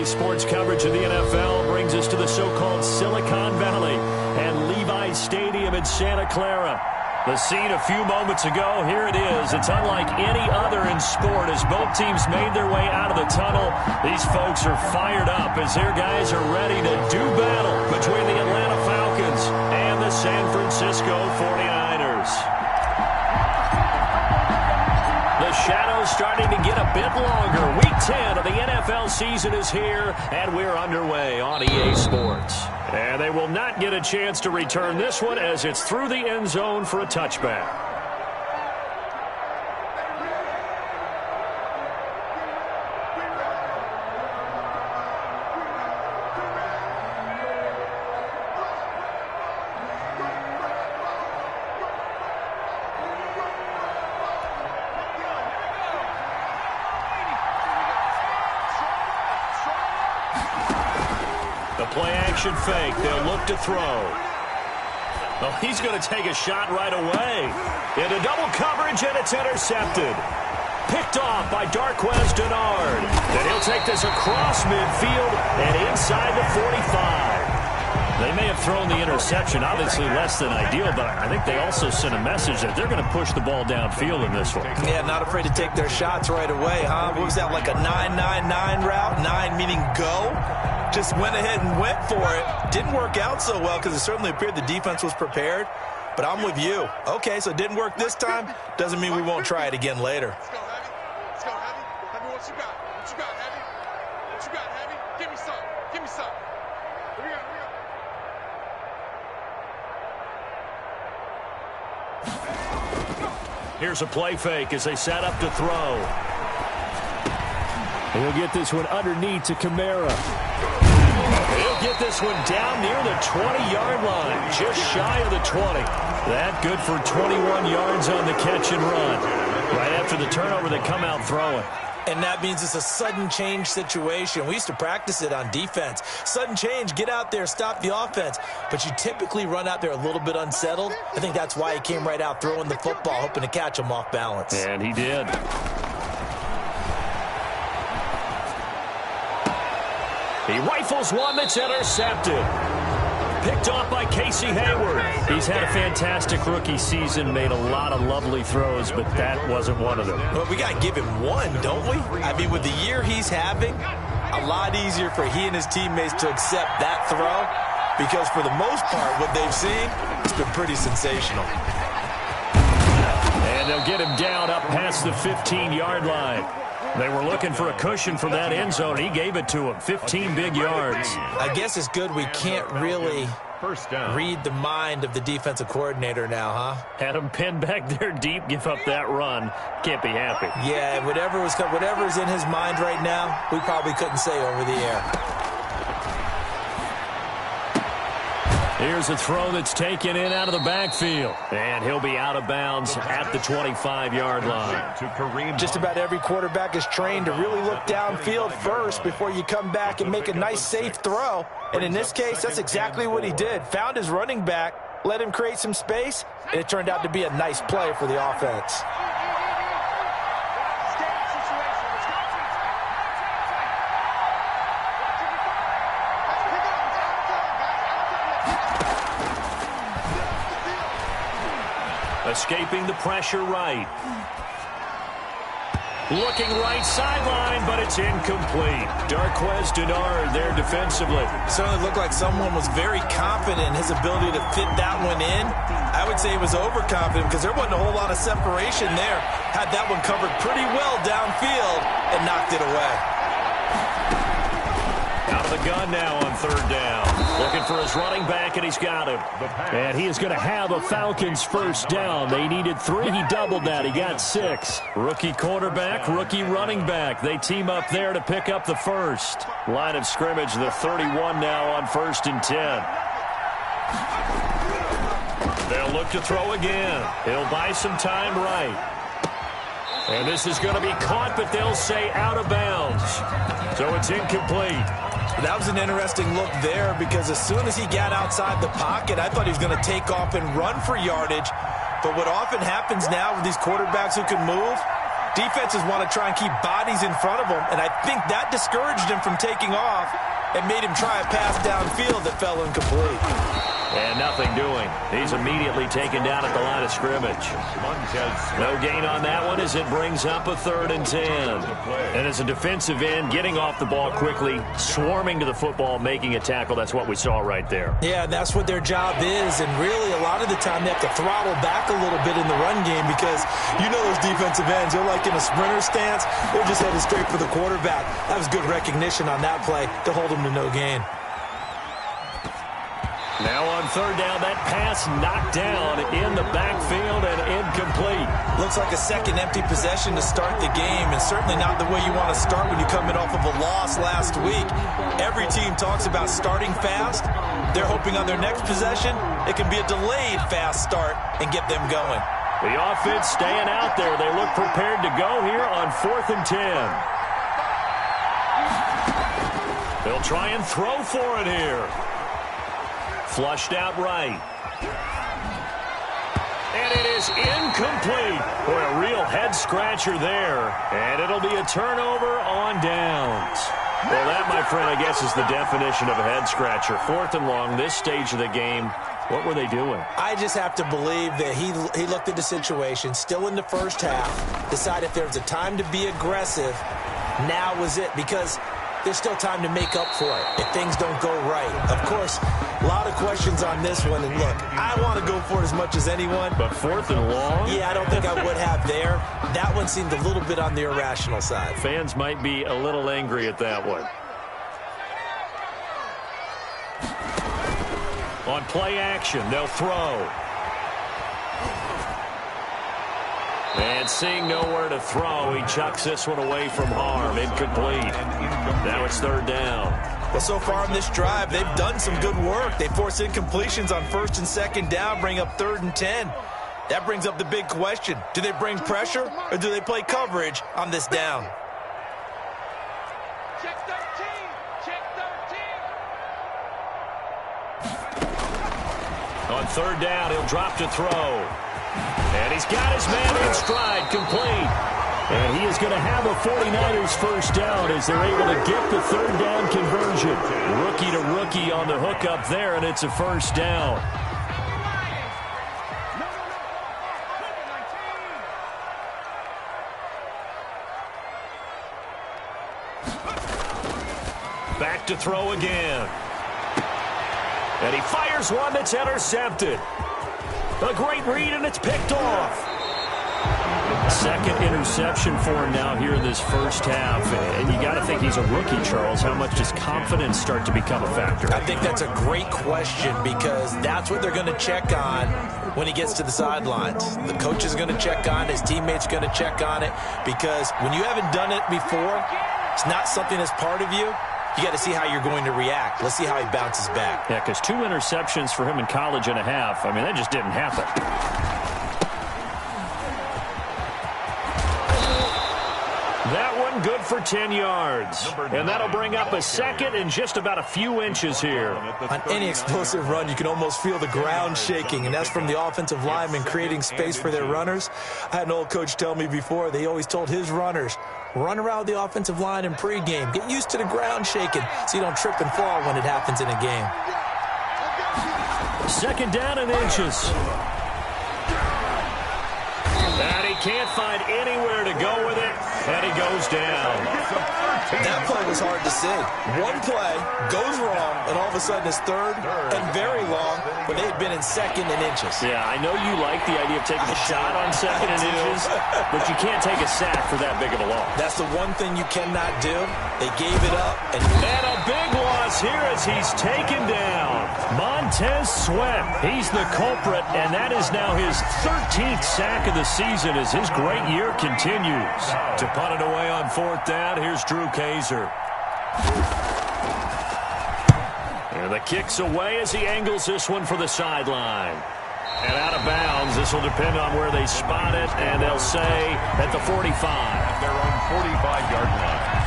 Sports coverage of the NFL brings us to the so-called Silicon Valley and Levi's Stadium in Santa Clara. The scene a few moments ago, here it is. It's unlike any other in sport as both teams made their way out of the tunnel. These folks are fired up as their guys are ready to do battle between the Atlanta Falcons and the San Francisco 49ers. The shadow's starting to get a bit longer. Week 10 of the NFL season is here, and we're underway on EA Sports. And they will not get a chance to return this one as it's through the end zone for a touchback. Play-action fake. They'll look to throw. Oh, he's going to take a shot right away. Into double coverage, and it's intercepted. Picked off by Darqueze Dennard. Then he'll take this across midfield and inside the 45. They may have thrown the interception, obviously less than ideal, but I think they also sent a message that they're going to push the ball downfield in this one. Yeah, not afraid to take their shots right away, huh? What was that, like a 9-9-9 route? 9 meaning go? Just went ahead and went for it. Didn't work out so well because it certainly appeared the defense was prepared. But I'm with you. Okay, so it didn't work this time. Doesn't mean we won't try it again later. Let's go, Heavy. Let's go, Heavy. Heavy, what you got? What you got, Heavy? What you got, Heavy? Give me some. Give me some. Here we go. Here's a play fake as they set up to throw. He'll get this one underneath to Kamara. He'll get this one down near the 20-yard line, just shy of the 20. That good for 21 yards on the catch and run. Right after the turnover, they come out throwing. And that means it's a sudden change situation. We used to practice it on defense. Sudden change, get out there, stop the offense. But you typically run out there a little bit unsettled. I think that's why he came right out throwing the football, hoping to catch him off balance. And he did. He rifles one that's intercepted. Picked off by Casey Hayward. He's had a fantastic rookie season, made a lot of lovely throws, but that wasn't one of them. Well, we got to give him one, don't we? I mean, with the year he's having, a lot easier for he and his teammates to accept that throw because for the most part, what they've seen, it's been pretty sensational. And they'll get him down up past the 15-yard line. They were looking for a cushion from that end zone. He gave it to him. 15 big yards. I guess it's good we can't really read the mind of the defensive coordinator now, huh? Had him pinned back there deep, give up that run. Can't be happy. Yeah, whatever's in his mind right now, we probably couldn't say over the air. Here's a throw that's taken in out of the backfield. And he'll be out of bounds at the 25-yard line. Just about every quarterback is trained to really look downfield first before you come back and make a nice, safe throw. And in this case, that's exactly what he did. Found his running back, let him create some space, and it turned out to be a nice play for the offense. Escaping the pressure right. Looking right sideline, but it's incomplete. Darqueze Dennard there defensively. Certainly looked like someone was very confident in his ability to fit that one in. I would say he was overconfident because there wasn't a whole lot of separation there. Had that one covered pretty well downfield and knocked it away. Out of the gun now on third down. Looking for his running back, and he's got him. And he is going to have a Falcons first down. They needed 3. He doubled that. He got 6. Rookie quarterback, rookie running back. They team up there to pick up the first. Line of scrimmage, the 31 now on 1st and 10. They'll look to throw again. He'll buy some time right. And this is going to be caught, but they'll say out of bounds. So it's incomplete. That was an interesting look there because as soon as he got outside the pocket, I thought he was going to take off and run for yardage. But what often happens now with these quarterbacks who can move, Defenses want to try and keep bodies in front of them, and I think that discouraged him from taking off and made him try a pass downfield that fell incomplete. And nothing doing. He's immediately taken down at the line of scrimmage. No gain on that one as it brings up a 3rd and 10. And as a defensive end, getting off the ball quickly, swarming to the football, making a tackle, that's what we saw right there. Yeah, that's what their job is, and really a lot of the time they have to throttle back a little bit in the run game because you know those defensive ends, they're like in a sprinter stance. They're just headed straight for the quarterback. That was good recognition on that play to hold them to no gain. Now on 3rd down, that pass knocked down in the backfield and incomplete. Looks like a second empty possession to start the game, and certainly not the way you want to start when you come in off of a loss last week. Every team talks about starting fast. They're hoping on their next possession, it can be a delayed fast start and get them going. The offense staying out there. They look prepared to go here on 4th and 10. They'll try and throw for it here. Flushed out right. And it is incomplete. Boy, a real head-scratcher there. And it'll be a turnover on downs. Well, that, my friend, I guess is the definition of a head-scratcher. 4th and long, this stage of the game. What were they doing? I just have to believe that he looked at the situation, still in the first half, decided if there was a time to be aggressive, now was it. Because there's still time to make up for it if things don't go right. Of course, a lot of questions on this one. And look, I want to go for it as much as anyone. But 4th and long? Yeah, I don't think I would have there. That one seemed a little bit on the irrational side. Fans might be a little angry at that one. On play action, they'll throw. And seeing nowhere to throw, he chucks this one away from harm. Incomplete. Now it's 3rd down. Well, so far in this drive, they've done some good work. They force incompletions on 1st and 2nd down, bring up 3rd and 10. That brings up the big question. Do they bring pressure or do they play coverage on this down? Check 13. Check 13. On 3rd down, he'll drop to throw. And he's got his man in stride, complete. And he is going to have a 49ers first down as they're able to get the 3rd down conversion. Rookie to rookie on the hook up there, and it's a first down. Back to throw again. And he fires one that's intercepted. A great read, and it's picked off. 2nd interception for him now here in this first half. And you got to think he's a rookie, Charles. How much does confidence start to become a factor? I think that's a great question because that's what they're going to check on when he gets to the sidelines. The coach is going to check on it. His teammates are going to check on it because when you haven't done it before, it's not something that's part of you. You got to see how you're going to react. Let's see how he bounces back. Yeah, because 2 interceptions for him in college and a half. I mean, that just didn't happen. That one good for 10 yards. And that'll bring up a 2nd and just about a few inches here. On any explosive run, you can almost feel the ground shaking, and that's from the offensive linemen creating space for their runners. I had an old coach tell me before, they always told his runners, run around the offensive line in pregame. Get used to the ground shaking so you don't trip and fall when it happens in a game. 2nd down and inches. And he can't find anywhere to go with it, and he goes down. That play was hard to see. One play goes wrong, and all of a sudden it's 3rd and very long when they had been in 2nd and inches. Yeah, I know you like the idea of taking a shot on 2nd and inches, but you can't take a sack for that big of a loss. That's the one thing you cannot do. They gave it up. And a big loss here as he's taken down. Montez Sweat, he's the culprit, and that is now his 13th sack of the season as his great year continues. To punt it away on 4th down, here's Drew Kaiser. And the kick's away as he angles this one for the sideline. And out of bounds, this will depend on where they spot it, and they'll say at the 45. They're on 45-yard line.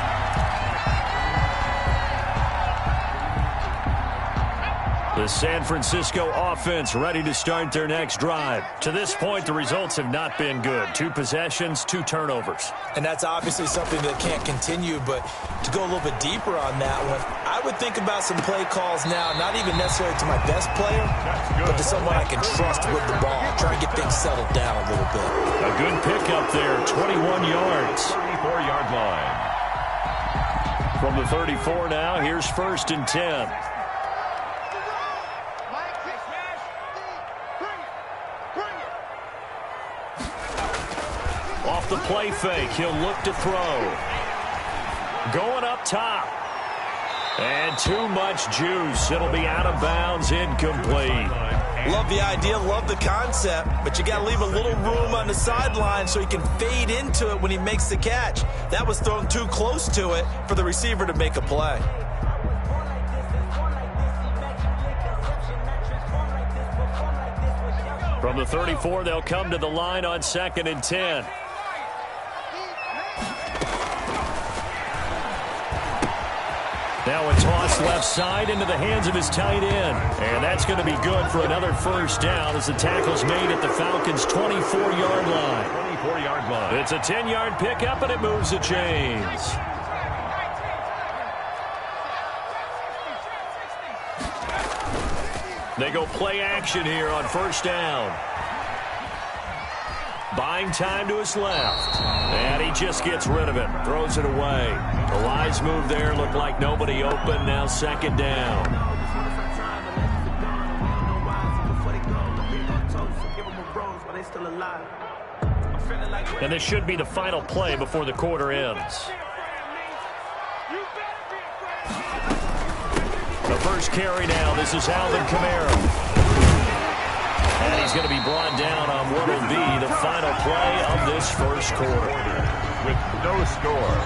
The San Francisco offense ready to start their next drive. To this point, the results have not been good. 2 possessions, 2 turnovers. And that's obviously something that can't continue, but to go a little bit deeper on that one, I would think about some play calls now, not even necessarily to my best player, but to someone I can trust with the ball. Try and get things settled down a little bit. A good pickup there, 21 yards. 34-yard line. From the 34 now, here's 1st and 10. Off the play fake, he'll look to throw. Going up top. And too much juice. It'll be out of bounds, incomplete. Love the idea, love the concept, but you got to leave a little room on the sideline so he can fade into it when he makes the catch. That was thrown too close to it for the receiver to make a play. From the 34, they'll come to the line on 2nd and 10. Now a toss left side into the hands of his tight end. And that's going to be good for another 1st down as the tackle's made at the Falcons' 24-yard line. 24-yard line. It's a 10-yard pickup, and it moves the chains. They go play action here on 1st down. Buying time to his left. And he just gets rid of it. Throws it away. The wise move there. Looked like nobody open. Now 2nd down. And this should be the final play before the quarter ends. The first carry now. This is Alvin Kamara. And he's going to be brought down on what will be the final play of this 1st quarter. With no score.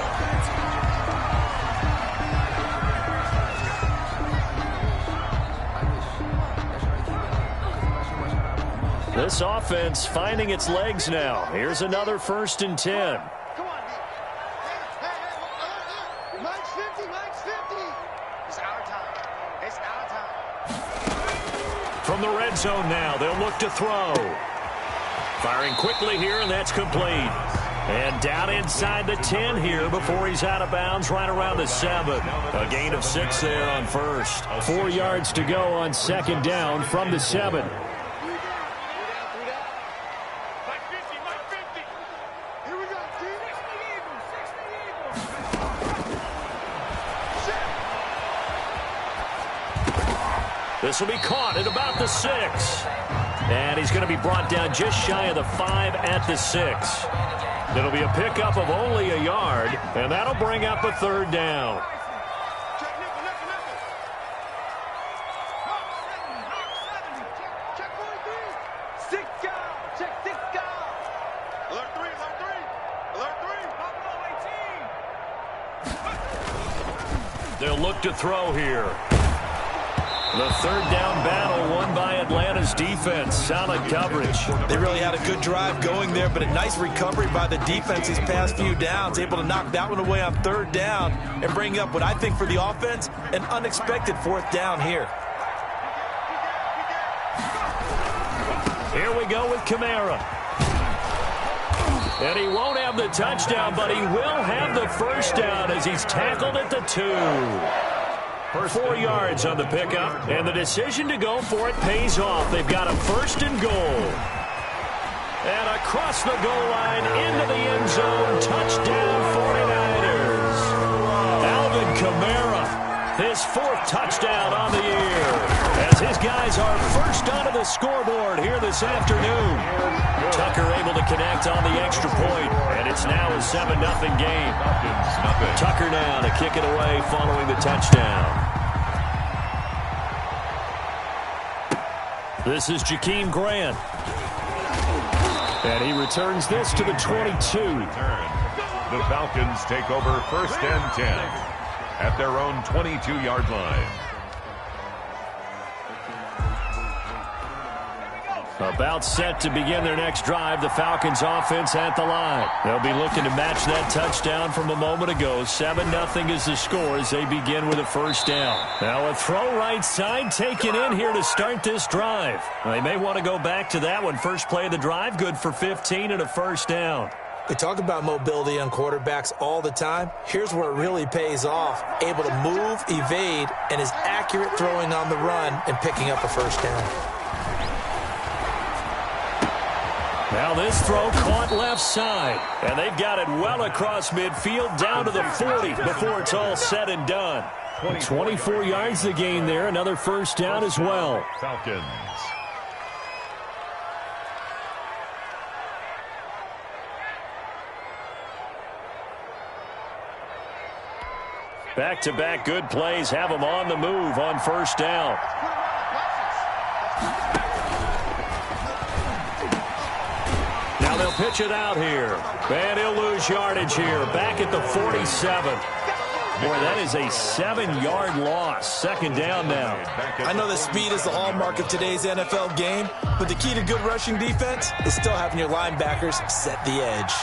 This offense finding its legs now. Here's another 1st and 10. Come on, Mike's 50, Mike's 50. It's our time. It's our time. From the red zone now, they'll look to throw. Firing quickly here, and that's complete. And down inside the 10 here before he's out of bounds right around the 7. A gain of 6 there on 1st. 4 yards to go on 2nd down from the 7. This will be caught at about the 6. And he's going to be brought down just shy of the 5 at the 6. It'll be a pickup of only a yard, and that'll bring up a 3rd down. They'll look to throw here. The 3rd down battle won by Atlanta's defense. Solid coverage. They really had a good drive going there, but a nice recovery by the defense these past few downs. Able to knock that one away on 3rd down and bring up what I think for the offense, an unexpected 4th down here. Here we go with Kamara. And he won't have the touchdown, but he will have the 1st down as he's tackled at the 2. 4 yards on the pickup, and the decision to go for it pays off. They've got a 1st and goal. And across the goal line into the end zone, touchdown 49ers. Alvin Kamara, his 4th touchdown on the year, as his guys are first onto the scoreboard here this afternoon. Tucker able to connect on the extra point, and it's now a 7-0 game. Tucker now to kick it away following the touchdown. This is Jakeem Grant. And he returns this to the 22. The Falcons take over 1st and 10 at their own 22-yard line. About set to begin their next drive, the Falcons offense at the line. They'll be looking to match that touchdown from a moment ago. 7-0 is the score as they begin with a first down. Now a throw right side taken in here to start this drive. They may want to go back to that one. First play of the drive, good for 15 and a first down. We talk about mobility on quarterbacks all the time. Here's where it really pays off. Able to move, evade, and is accurate throwing on the run and picking up a first down. Now this throw caught left side. And they've got it well across midfield down to the 40 before it's all said and done. 24 yards to gain there. Another first down as well. Falcons. Back-to-back good plays have them on the move on first down. Now they'll pitch it out here. And he'll lose yardage here. Back at the 47. Boy, that is a 7-yard loss. Second down now. I know that speed is the hallmark of today's NFL game, but the key to good rushing defense is still having your linebackers set the edge.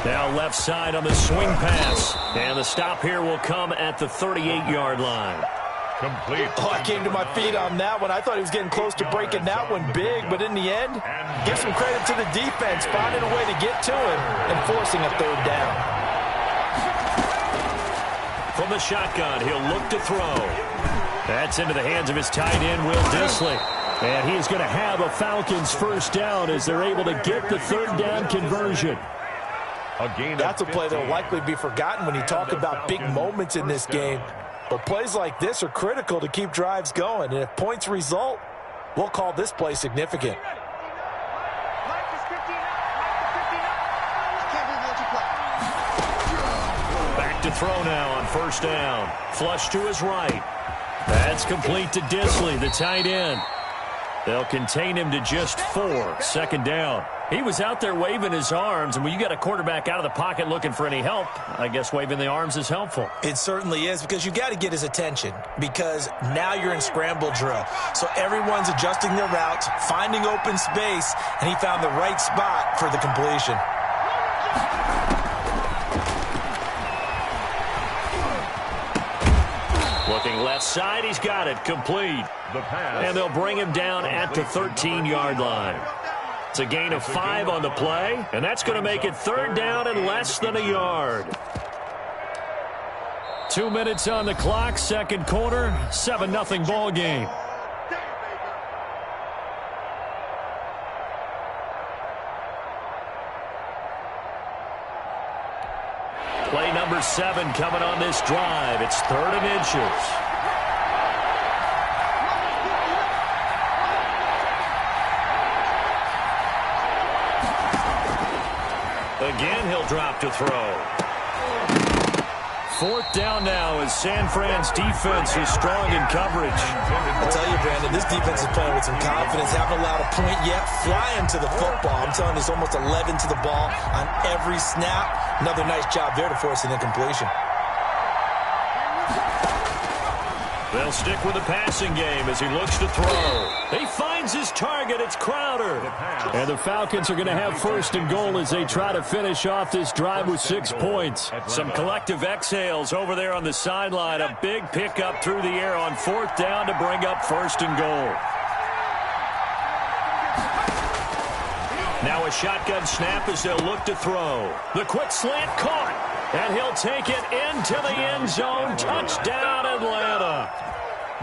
Now left side on the swing pass. And the stop here will come at the 38-yard line. Complete. Oh, I came to my feet on that one. I thought he was getting close to breaking that one big, but in the end, give some credit to the defense, finding a way to get to him and forcing a third down. From the shotgun, he'll look to throw. That's into the hands of his tight end, Will Dissly. And he's going to have a Falcons first down as they're able to get the third down conversion. That's a play that will likely be forgotten when you talk about big moments in this game. But plays like this are critical to keep drives going. And if points result, we'll call this play significant. Back to throw now on first down. Flush to his right. That's complete to Dissly, the tight end. They'll contain him to just 4. Second down. He was out there waving his arms, and when you got a quarterback out of the pocket looking for any help, I guess waving the arms is helpful. It certainly is, because you got to get his attention, because now you're in scramble drill. So everyone's adjusting their routes, finding open space, and he found the right spot for the completion. Looking left side, he's got it, complete. The pass. And they'll bring him down at the 13-yard line. It's a gain of 5 on the play, and that's going to make it third down and less than a yard. 2 minutes on the clock, second quarter, 7-0 ball game. Play number 7 coming on this drive. It's 3rd and inches. Again, he'll drop to throw. 4th down now as San Fran's defense is strong in coverage. I'll tell you, Brandon, this defense is playing with some confidence. Haven't allowed a point yet. Flying to the football. I'm telling you, it's almost 11 to the ball on every snap. Another nice job there to force an incompletion. They'll stick with the passing game as he looks to throw. He finds his target. It's Crowder. And the Falcons are going to have first and goal as they try to finish off this drive with 6 points. Some collective exhales over there on the sideline. A big pickup through the air on 4th down to bring up first and goal. Now a shotgun snap as they'll look to throw. The quick slant caught. And he'll take it into the end zone. Touchdown, Atlanta.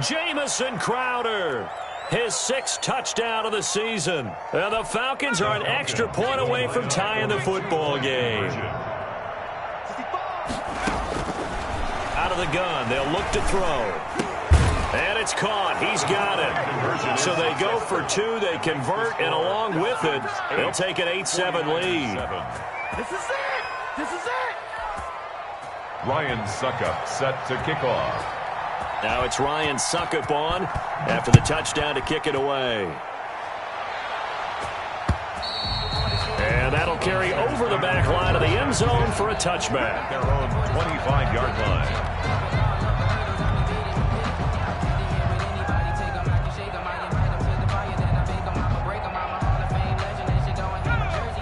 Jamison Crowder, his 6th touchdown of the season. And the Falcons are an extra point away from tying the football game. Out of the gun, they'll look to throw. And it's caught. He's got it. So they go for 2. They convert, and along with it, they'll take an 8-7 lead. This is it. This is it. Ryan Suckup set to kick off. Now it's Ryan Suckup on after the touchdown to kick it away. And that'll carry over the the back line of the end zone for a touchback. Their own 25-yard line.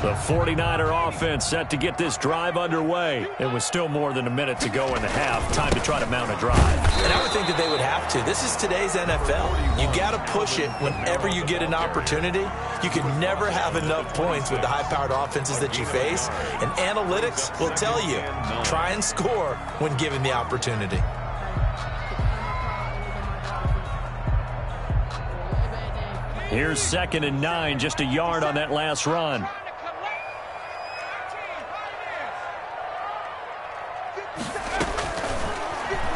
The 49er offense set to get this drive underway. It was still more than a minute to go in the half. Time to try to mount a drive. And I would think that they would have to. This is today's NFL. You got to push it whenever you get an opportunity. You can never have enough points with the high-powered offenses that you face. And analytics will tell you, try and score when given the opportunity. Here's 2nd and 9, just a yard on that last run.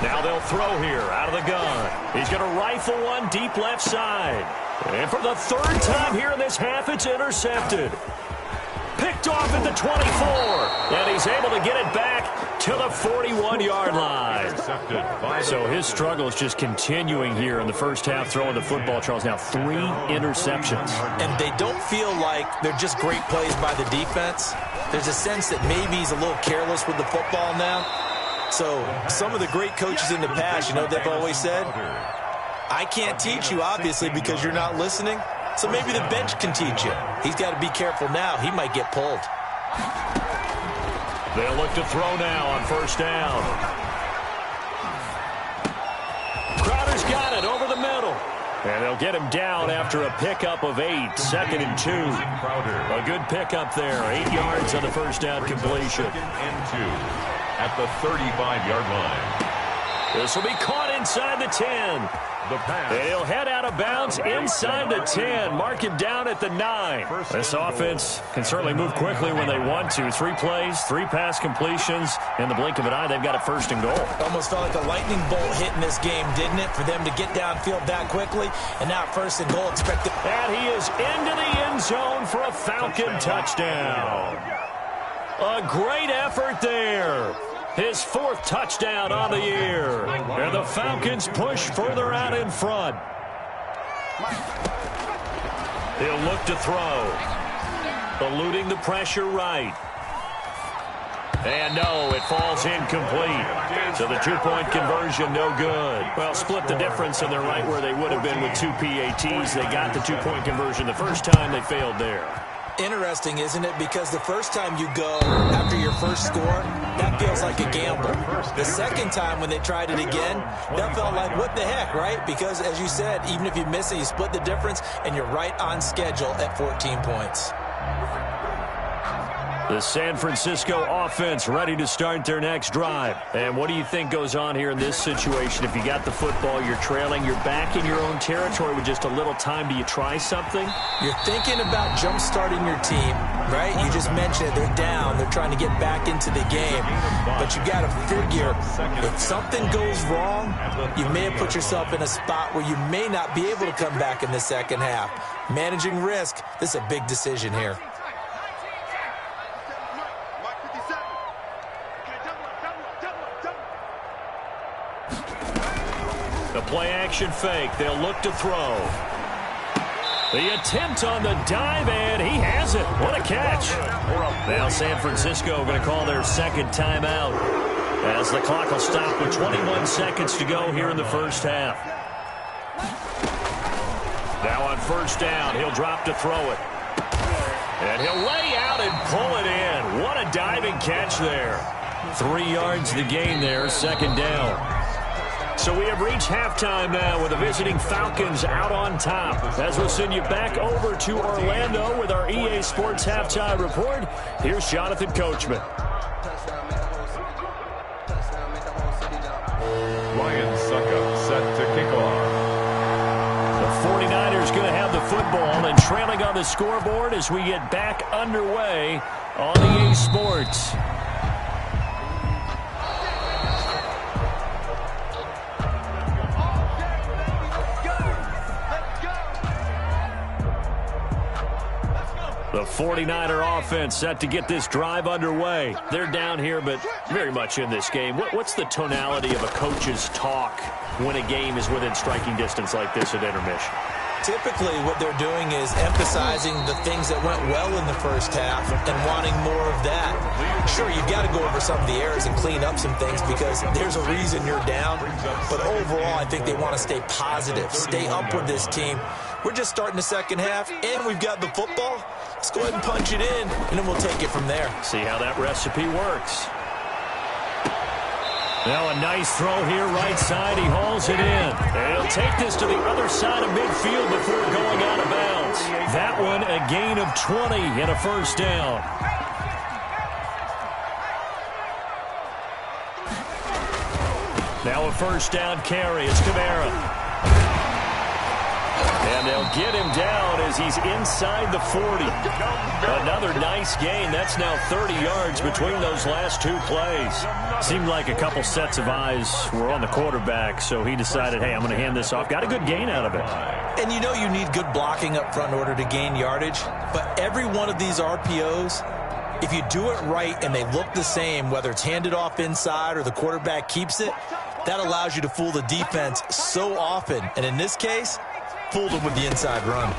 Now they'll throw here out of the gun. He's going to rifle one deep left side. And for the 3rd time here in this half, it's intercepted. Picked off at the 24. And he's able to get it back to the 41-yard line. So his struggle is just continuing here in the first half, throwing the football. Charles, now 3 interceptions. And they don't feel like they're just great plays by the defense. There's a sense that maybe he's a little careless with the football now. So some of the great coaches in the past, you know, they've always said, I can't teach you, obviously, because you're not listening. So maybe the bench can teach you. He's got to be careful now. He might get pulled. They'll look to throw now on 1st down. Crowder's got it over the middle. And they'll get him down after a pickup of 8. 2nd and 2. A good pickup there. 8 yards on the 1st down completion. 2nd and 2. At the 35-yard line. This will be caught inside the 10. The pass. He'll head out of bounds inside the 10. Mark him down at the 9. This offense can certainly move quickly when they want to. 3 plays, 3 pass completions. In the blink of an eye, they've got a 1st and goal. Almost felt like a lightning bolt hit in this game, didn't it? For them to get downfield that quickly. And now 1st and goal expected. And he is into the end zone for a Falcon touchdown. A great effort there. His 4th touchdown on the year. And the Falcons push further out in front. He'll look to throw. Eluding the pressure right. And no, it falls incomplete. So the 2-point conversion, no good. Well, split the difference, and they're right where they would have been with 2 PATs. They got the 2-point conversion the first time. They failed there. Interesting, isn't it? Because the first time you go after your first score, that feels like a gamble. The second time when they tried it again, that felt like, what the heck, right? Because, as you said, even if you miss it, you split the difference, and you're right on schedule at 14 points. The San Francisco offense ready to start their next drive. And what do you think goes on here in this situation? If you got the football, you're trailing, you're back in your own territory with just a little time. Do you try something? You're thinking about jump-starting your team, right? You just mentioned it. They're down. They're trying to get back into the game. But you got to figure, if something goes wrong, you may have put yourself in a spot where you may not be able to come back in the second half. Managing risk, this is a big decision here. The play-action fake. They'll look to throw. The attempt on the dive, and he has it. What a catch. Now San Francisco going to call their 2nd timeout as the clock will stop with 21 seconds to go here in the first half. Now on 1st down, he'll drop to throw it. And he'll lay out and pull it in. What a diving catch there. 3 yards the gain there, 2nd down. So we have reached halftime now with the visiting Falcons out on top. As we'll send you back over to Orlando with our EA Sports Halftime Report, here's Jonathan Coachman. Ryan Suckup set to kick off. The 49ers going to have the football and trailing on the scoreboard as we get back underway on EA Sports. The 49er offense set to get this drive underway. They're down here, but very much in this game. What's the tonality of a coach's talk when a game is within striking distance like this at intermission? Typically, what they're doing is emphasizing the things that went well in the first half and wanting more of that. Sure, you've got to go over some of the errors and clean up some things because there's a reason you're down. But overall, I think they want to stay positive, stay up with this team. We're just starting the second half, and we've got the football. Let's go ahead and punch it in, and then we'll take it from there. See how that recipe works. Now a nice throw here, right side. He hauls it in. And he'll take this to the other side of midfield before going out of bounds. That one a gain of 20 and a first down. Now a first down carry. It's Kamara. And they'll get him down as he's inside the 40. Another nice gain. That's now 30 yards between those last two plays. Seemed like a couple sets of eyes were on the quarterback, so he decided, hey, I'm going to hand this off. Got a good gain out of it. And you know you need good blocking up front in order to gain yardage. But every one of these RPOs, if you do it right and they look the same, whether it's handed off inside or the quarterback keeps it, that allows you to fool the defense so often. And in this case, fooled him with the inside run.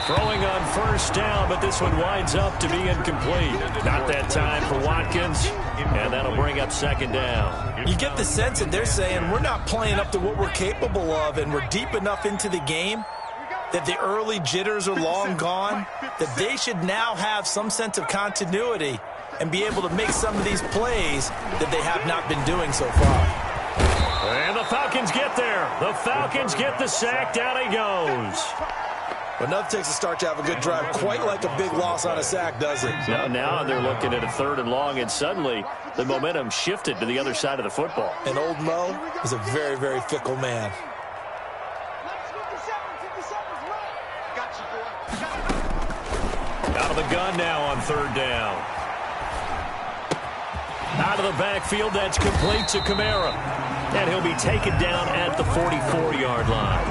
Throwing on first down, but this one winds up to be incomplete. Not that time for Watkins, and that'll bring up second down. You get the sense that they're saying we're not playing up to what we're capable of, and we're deep enough into the game that the early jitters are long gone, that they should now have some sense of continuity and be able to make some of these plays that they have not been doing so far. And the Falcons get there. The Falcons get the sack. Down he goes. But nothing takes a start to have a good drive quite like a big loss on a sack, does it? Now they're looking at a third and long, and suddenly the momentum shifted to the other side of the football. And old Mo is a very, very fickle man. Out of the gun now on third down. Out of the backfield, that's complete to Kamara. And he'll be taken down at the 44-yard line.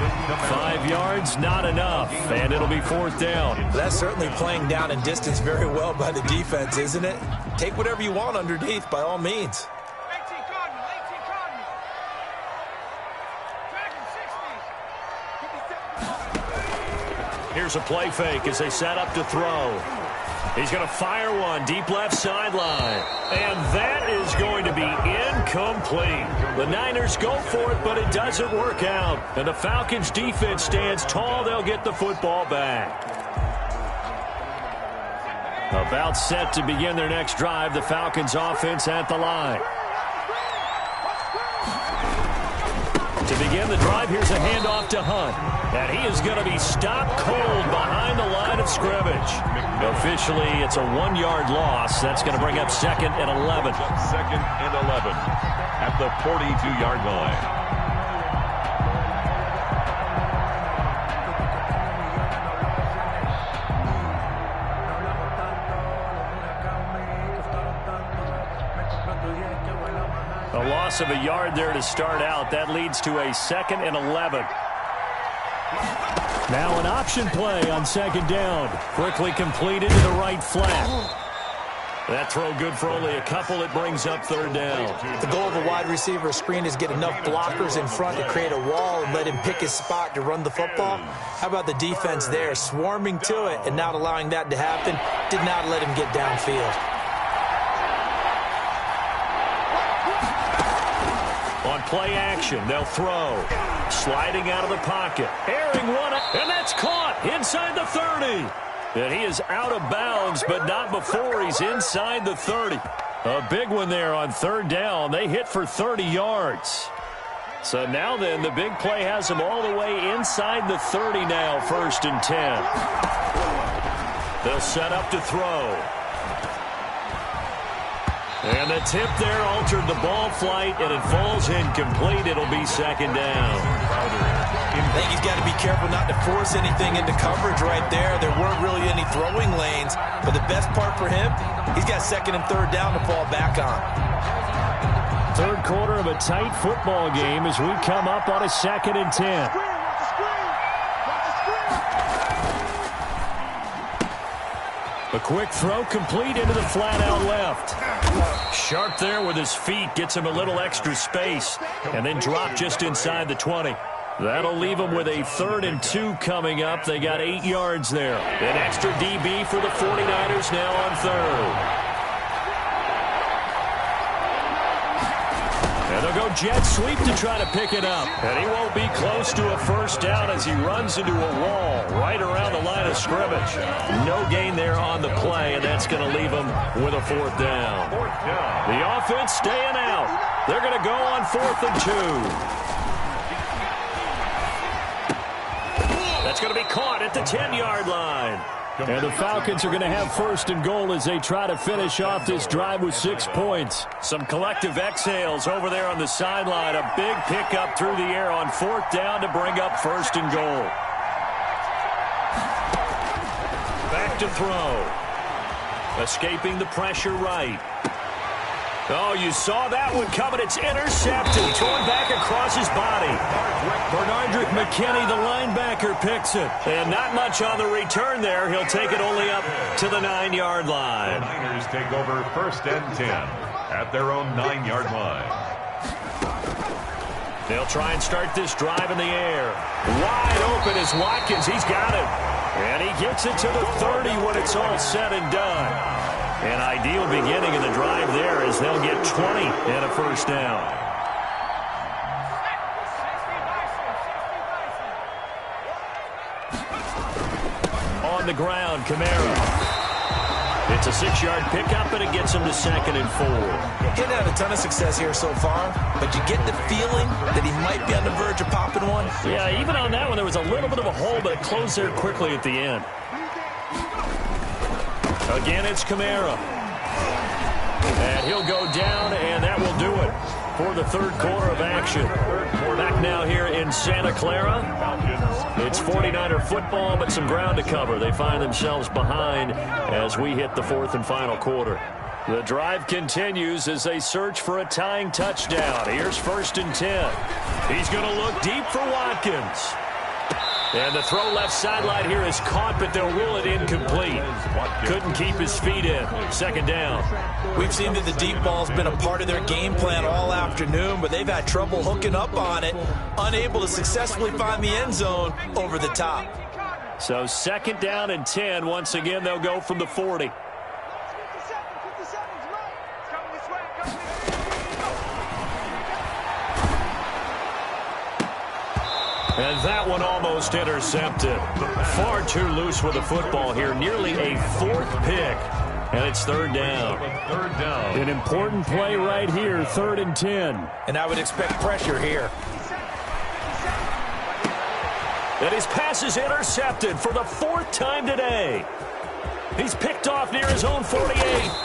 5 yards, not enough, and it'll be fourth down. That's certainly playing down in distance very well by the defense, isn't it? Take whatever you want underneath, by all means. Here's a play fake as they set up to throw. He's going to fire one deep left sideline. And that is going to be incomplete. The Niners go for it, but it doesn't work out. And the Falcons defense stands tall. They'll get the football back. About set to begin their next drive. The Falcons offense at the line. To begin the drive, here's a handoff to Hunt. And he is going to be stopped cold behind the line of scrimmage. Officially, it's a 1-yard loss. That's going to bring up second and 11. Second and 11 at the 42-yard line. A loss of a yard there to start out. That leads to a second and 11. Now an option play on second down. Quickly completed to the right flat. That throw good for only a couple. It brings up third down. The goal of a wide receiver screen is get enough blockers in front to create a wall and let him pick his spot to run the football. How about the defense there, swarming to it and not allowing that to happen? Did not let him get downfield. On play action, they'll throw. Sliding out of the pocket. Airing one, and that's caught inside the 30. And he is out of bounds, but not before he's inside the 30. A big one there on third down. They hit for 30 yards. So now then, the big play has them all the way inside the 30 now, first and 10. They'll set up to throw. And the tip there altered the ball flight, and it falls incomplete. It'll be second down. I think he's got to be careful not to force anything into coverage right there. There weren't really any throwing lanes, but the best part for him, he's got second and third down to fall back on. Third quarter of a tight football game as we come up on a second and 10. A quick throw complete into the flat out left. Sharp there with his feet, gets him a little extra space, and then drop just inside the 20. That'll leave them with a 3rd and 2 coming up. They got 8 yards there. An extra DB for the 49ers now on 3rd. And they'll go jet sweep to try to pick it up. And he won't be close to a first down as he runs into a wall right around the line of scrimmage. No gain there on the play, and that's going to leave him with a 4th down. The offense staying out. They're going to go on 4th and 2. That's going to be caught at the 10-yard line. And the Falcons are going to have 1st and goal as they try to finish off this drive with 6 points. Some collective exhales over there on the sideline. A big pickup through the air on 4th down to bring up 1st and goal. Back to throw. Escaping the pressure right. Oh, you saw that one coming. It's intercepted. Thrown back across his body. Bernardrick McKinney, the linebacker, picks it. And not much on the return there. He'll take it only up to the 9-yard line. The Niners take over 1st and 10 at their own 9-yard line. They'll try and start this drive in the air. Wide open is Watkins. He's got it. And he gets it to the 30 when it's all said and done. An ideal beginning of the drive there as they'll get 20 and a 1st down. On the ground, Kamara. It's a 6-yard pickup, and it gets him to 2nd and 4. Didn't have a ton of success here so far, but you get the feeling that he might be on the verge of popping one. Yeah, even on that one, there was a little bit of a hole, but it closed there quickly at the end. Again, it's Kamara. And he'll go down, and that will do it for the 3rd quarter of action. Back now here in Santa Clara. It's 49er football, but some ground to cover. They find themselves behind as we hit the 4th and final quarter. The drive continues as they search for a tying touchdown. Here's 1st and 10. He's going to look deep for Watkins. And the throw left sideline here is caught, but they'll rule it incomplete. Couldn't keep his feet in. 2nd down. We've seen that the deep ball's been a part of their game plan all afternoon, but they've had trouble hooking up on it, unable to successfully find the end zone over the top. So 2nd down and 10. Once again, they'll go from the 40. And that one almost intercepted. Far too loose with the football here. Nearly a 4th pick. And it's 3rd down. 3rd down. An important play right here. 3rd and 10. And I would expect pressure here. And his pass is intercepted for the 4th time today. He's picked off near his own 48.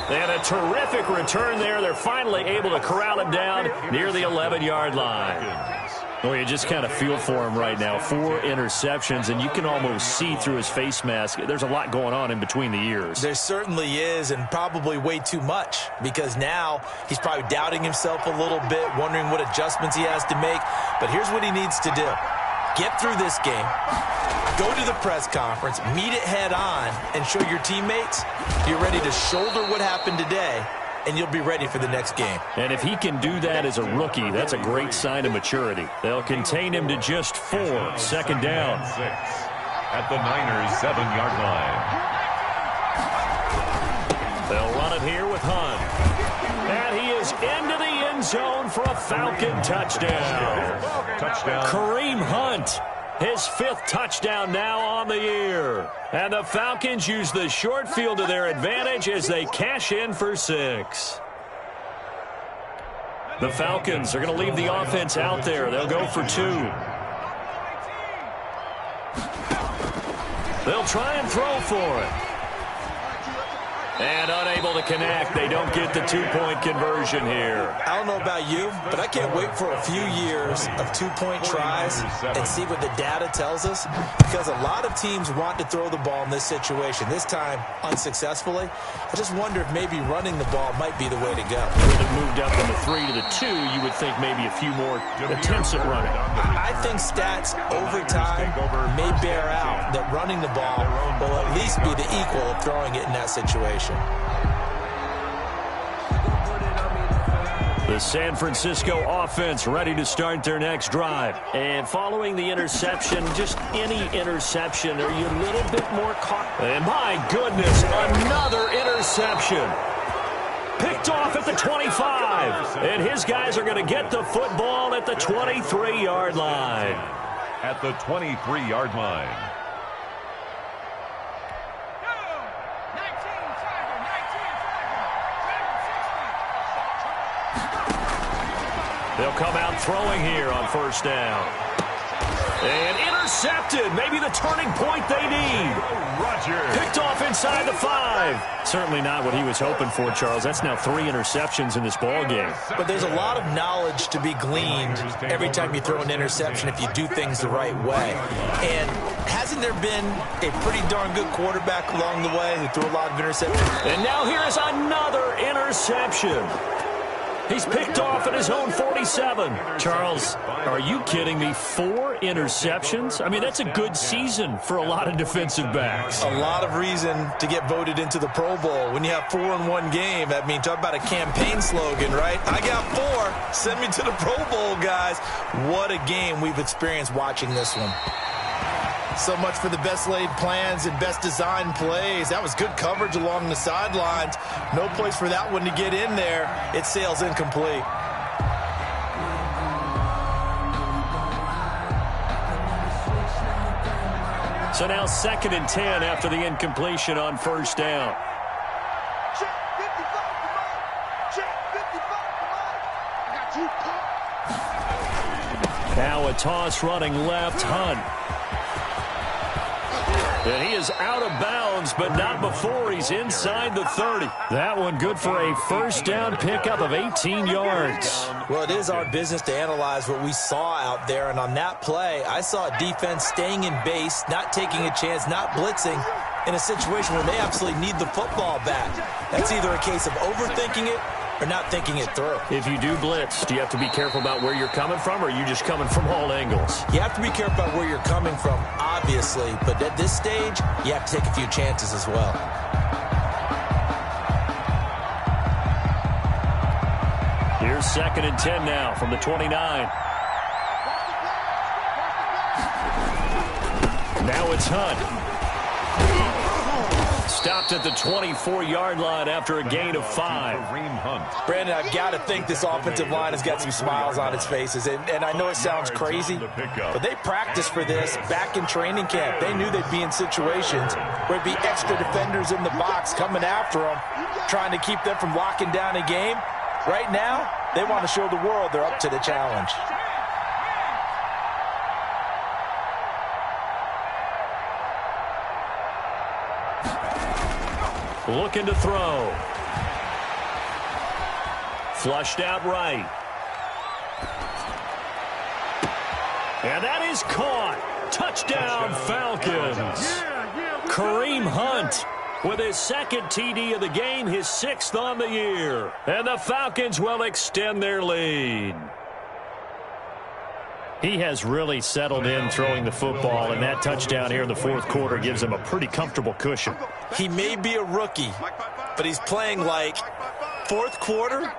And a terrific return there. They're finally able to corral him down near the 11-yard line. Well, you just kind of feel for him right now. 4 interceptions, and you can almost see through his face mask. There's a lot going on in between the ears. There certainly is, and probably way too much, because now he's probably doubting himself a little bit, wondering what adjustments he has to make. But here's what he needs to do. Get through this game, go to the press conference, meet it head on, and show your teammates you're ready to shoulder what happened today, and you'll be ready for the next game. And if he can do that as a rookie, that's a great sign of maturity. They'll contain him to just 4. 2nd down. 6 at the Niners' 7-yard line. They'll run it here with Hunt. And he is into the end zone for a Falcon touchdown. Kareem Hunt, his 5th touchdown now on the year. And the Falcons use the short field to their advantage as they cash in for 6. The Falcons are going to leave the offense out there. They'll go for 2. They'll try and throw for it. And unable to connect. They don't get the two-point conversion here. I don't know about you, but I can't wait for a few years of two-point tries and see what the data tells us, because a lot of teams want to throw the ball in this situation. This time, unsuccessfully. I just wonder if maybe running the ball might be the way to go. With it moved up from the 3 to the 2, you would think maybe a few more attempts at running. I think stats over time may bear out that running the ball will at least be the equal of throwing it in that situation. The San Francisco offense ready to start their next drive. And following the interception, just any interception, are you a little bit more caught? And my goodness, another interception. Picked off at the 25. And his guys are going to get the football at the 23-yard line. At the 23-yard line. They'll come out throwing here on first down. And intercepted. Maybe the turning point they need. Picked off inside the 5. Certainly not what he was hoping for, Charles. That's now 3 interceptions in this ball game. But there's a lot of knowledge to be gleaned every time you throw an interception if you do things the right way. And hasn't there been a pretty darn good quarterback along the way who threw a lot of interceptions? And now here is another interception. He's picked off at his own 47. Charles, are you kidding me? 4 interceptions? I mean, that's a good season for a lot of defensive backs. A lot of reason to get voted into the Pro Bowl. When you have 4 in one game, I mean, talk about a campaign slogan, right? I got 4. Send me to the Pro Bowl, guys. What a game we've experienced watching this one. So much for the best laid plans and best designed plays. That was good coverage along the sidelines. No place for that one to get in there. It sails incomplete. So now 2nd and 10 after the incompletion on first down. Check 55, come on. Check 55, come on. I got you. Now a toss running left, Hunt. And he is out of bounds, but not before he's inside the 30. That one good for a first down pickup of 18 yards. Well, it is our business to analyze what we saw out there, and on that play, I saw a defense staying in base, not taking a chance, not blitzing, in a situation where they absolutely need the football back. That's either a case of overthinking it or not thinking it through. If you do blitz, do you have to be careful about where you're coming from, or are you just coming from all angles? You have to be careful about where you're coming from, obviously, but at this stage, you have to take a few chances as well. Here's 2nd and 10 now from the 29. Now it's Hunt. Stopped at the 24-yard line after a gain of 5. Brandon, I've got to think this offensive line has got some smiles on its faces. And I know it sounds crazy, but they practiced for this back in training camp. They knew they'd be in situations where there'd be extra defenders in the box coming after them, trying to keep them from locking down a game. Right now, they want to show the world they're up to the challenge. Looking to throw. Flushed out right. And that is caught. Touchdown, Falcons. Kareem Hunt with his 2nd TD of the game, his 6th on the year. And the Falcons will extend their lead. He has really settled in throwing the football, and that touchdown here in the 4th quarter gives him a pretty comfortable cushion. He may be a rookie, but he's playing like 4th quarter,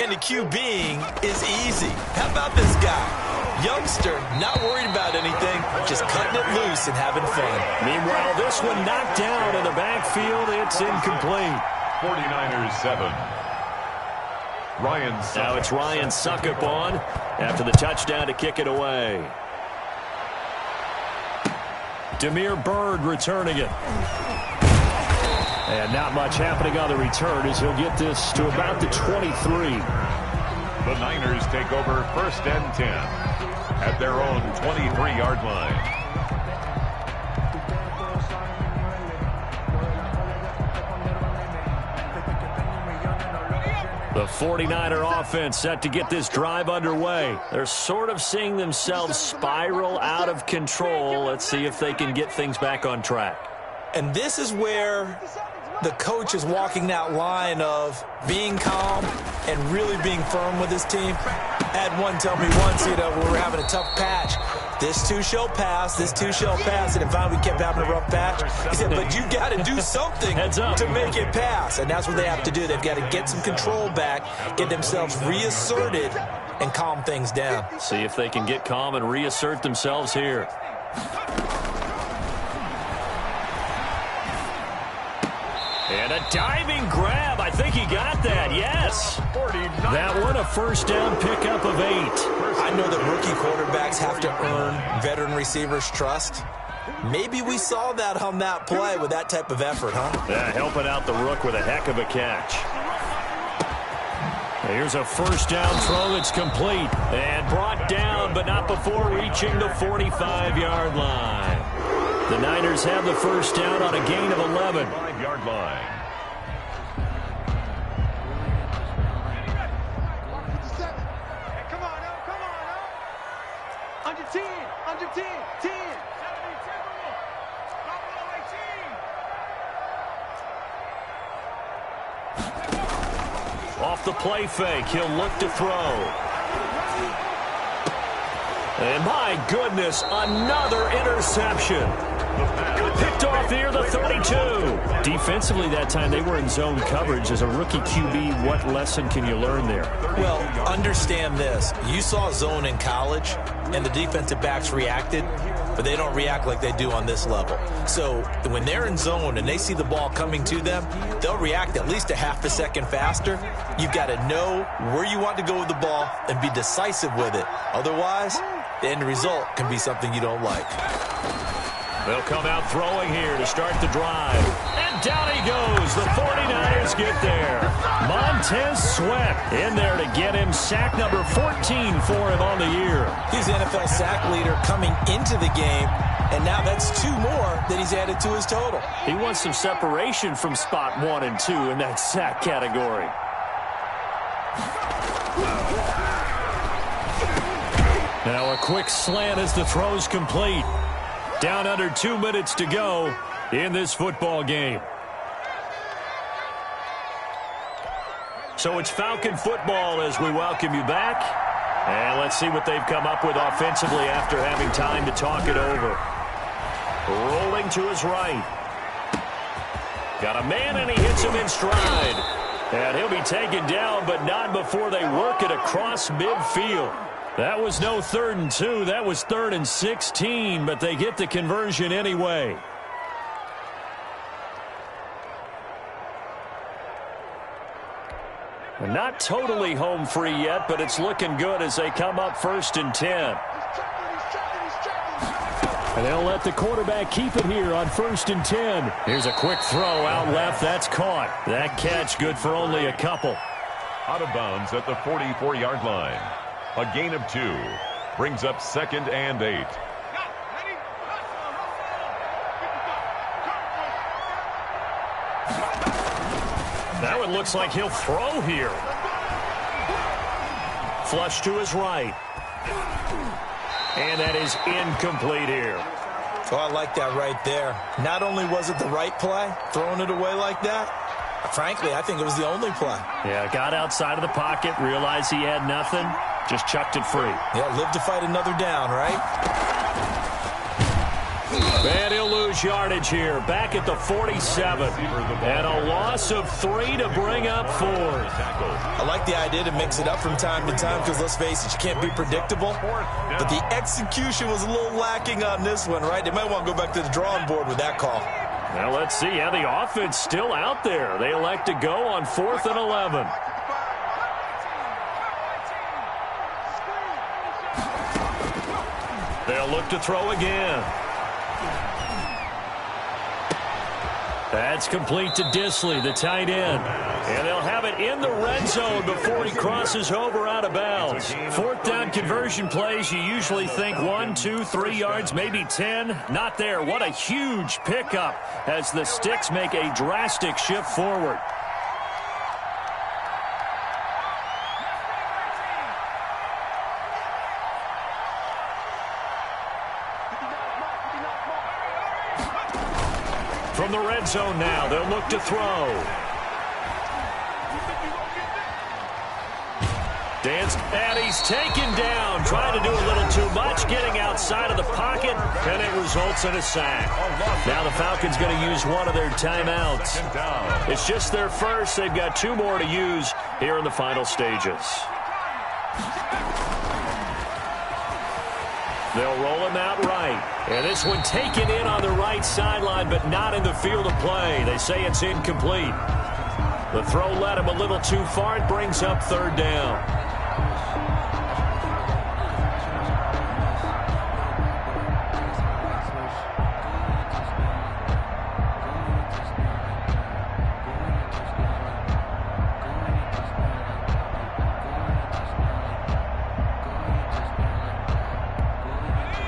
and the QBing is easy. How about this guy? Youngster, not worried about anything, just cutting it loose and having fun. Meanwhile, this one knocked down in the backfield. It's incomplete. 49ers 7. Ryan Suckup. Now it's Ryan Suckup on after the touchdown to kick it away. Damiere Byrd returning it. And not much happening on the return as he'll get this to about the 23. The Niners take over 1st and 10 at their own 23-yard line. The 49er offense set to get this drive underway. They're sort of seeing themselves spiral out of control. Let's see if they can get things back on track. And this is where the coach is walking that line of being calm and really being firm with his team. I had one tell me once, we were having a tough patch. This too shall pass, this too shall pass. And finally we kept having a rough patch. He said, but you got to do something to make it pass. And that's what they have to do. They've got to get some control back, get themselves reasserted, and calm things down. See if they can get calm and reassert themselves here. And a diving grab. I think he got that, yes. That one a first down pickup of 8. I know that rookie quarterbacks have to earn veteran receivers' trust. Maybe we saw that on that play with that type of effort, huh? Yeah, helping out the rook with a heck of a catch. Here's a first down throw that's complete. And brought down, but not before reaching the 45-yard line. The Niners have the first down on a gain of 11. 5-yard line. Under 10, under 10, 10. Off the play fake, he'll look to throw. And my goodness, another interception. Picked off near the 32. Defensively that time, they were in zone coverage. As a rookie QB, what lesson can you learn there? Well, understand this. You saw zone in college, and the defensive backs reacted, but they don't react like they do on this level. So when they're in zone and they see the ball coming to them, they'll react at least a half a second faster. You've got to know where you want to go with the ball and be decisive with it. Otherwise, the end result can be something you don't like. They'll come out throwing here to start the drive. And down he goes. The 49ers get there. Montez Sweat in there to get him sack number 14 for him on the year. He's the NFL sack leader coming into the game, and now that's 2 more that he's added to his total. He wants some separation from spot 1 and 2 in that sack category. Now a quick slant as the throw's complete. Down under 2 minutes to go in this football game. So it's Falcon football as we welcome you back. And let's see what they've come up with offensively after having time to talk it over. Rolling to his right. Got a man and he hits him in stride. And he'll be taken down, but not before they work it across midfield. That was no 3rd and 2. That was 3rd and 16, but they get the conversion anyway. Not totally home free yet, but it's looking good as they come up 1st and 10. And they'll let the quarterback keep it here on 1st and 10. Here's a quick throw out left. That's caught. That catch good for only a couple. Out of bounds at the 44-yard line. A gain of 2 brings up 2nd and 8. That one looks like he'll throw here. Flush to his right. And that is incomplete here. Oh, I like that right there. Not only was it the right play, throwing it away like that, frankly, I think it was the only play. Yeah, got outside of the pocket, realized he had nothing, just chucked it free. Yeah, live to fight another down, right? And he'll lose yardage here, back at the 47. And a loss of 3 to bring up 4. I like the idea to mix it up from time to time because, let's face it, you can't be predictable. But the execution was a little lacking on this one, right? They might want to go back to the drawing board with that call. Now let's see how the offense still out there. They elect to go on 4th and 11. They'll look to throw again. That's complete to Disley, the tight end. And they'll have it in the red zone before he crosses over out of bounds. 4th down conversion plays, you usually think 1, 2, 3 yards, maybe 10. Not there. What a huge pickup as the Sticks make a drastic shift forward. red zone now. They'll look to throw. And he's taken down, trying to do a little too much, getting outside of the pocket, and it results in a sack. Now the Falcons going to use one of their timeouts. It's just their first. They've got 2 more to use here in the final stages. They'll roll him out right. And this one taken in on the right sideline, but not in the field of play. They say it's incomplete. The throw led him a little too far. It brings up 3rd down.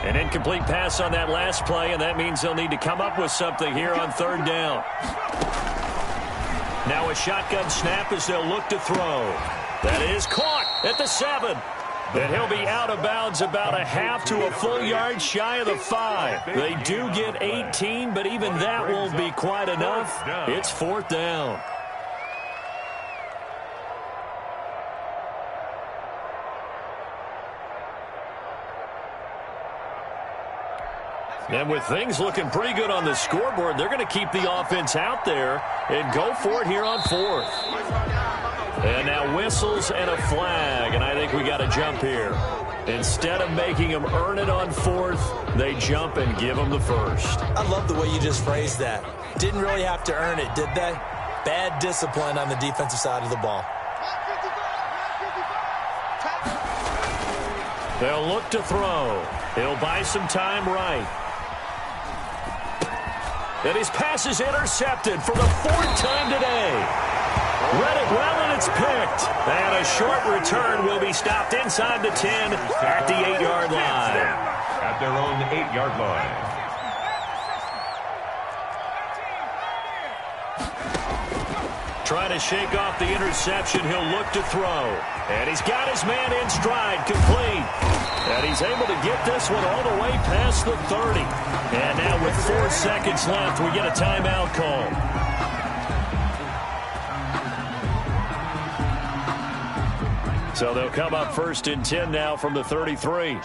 An incomplete pass on that last play, and that means they'll need to come up with something here on 3rd down. Now a shotgun snap as they'll look to throw. That is caught at the 7. And he'll be out of bounds about a half to a full yard shy of the 5. They do get 18, but even that won't be quite enough. It's 4th down. And with things looking pretty good on the scoreboard, they're going to keep the offense out there and go for it here on 4th. And now whistles and a flag, and I think we got to jump here. Instead of making them earn it on 4th, they jump and give them the first. I love the way you just phrased that. Didn't really have to earn it, did they? Bad discipline on the defensive side of the ball. They'll look to throw. He'll buy some time right. And his pass is intercepted for the 4th time today. Read it well, and it's picked. And a short return will be stopped inside the 10 at the 8-yard line. At their own 8-yard line. Trying to shake off the interception, he'll look to throw. And he's got his man in stride, complete. And he's able to get this one all the way past the 30. And now with 4 seconds left, we get a timeout call. So they'll come up 1st and 10 now from the 33.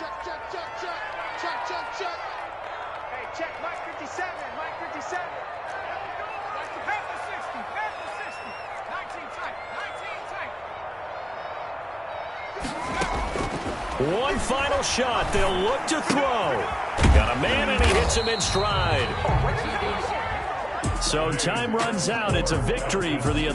One final shot. They'll look to throw. Got a man, and he hits him in stride. So time runs out. It's a victory for the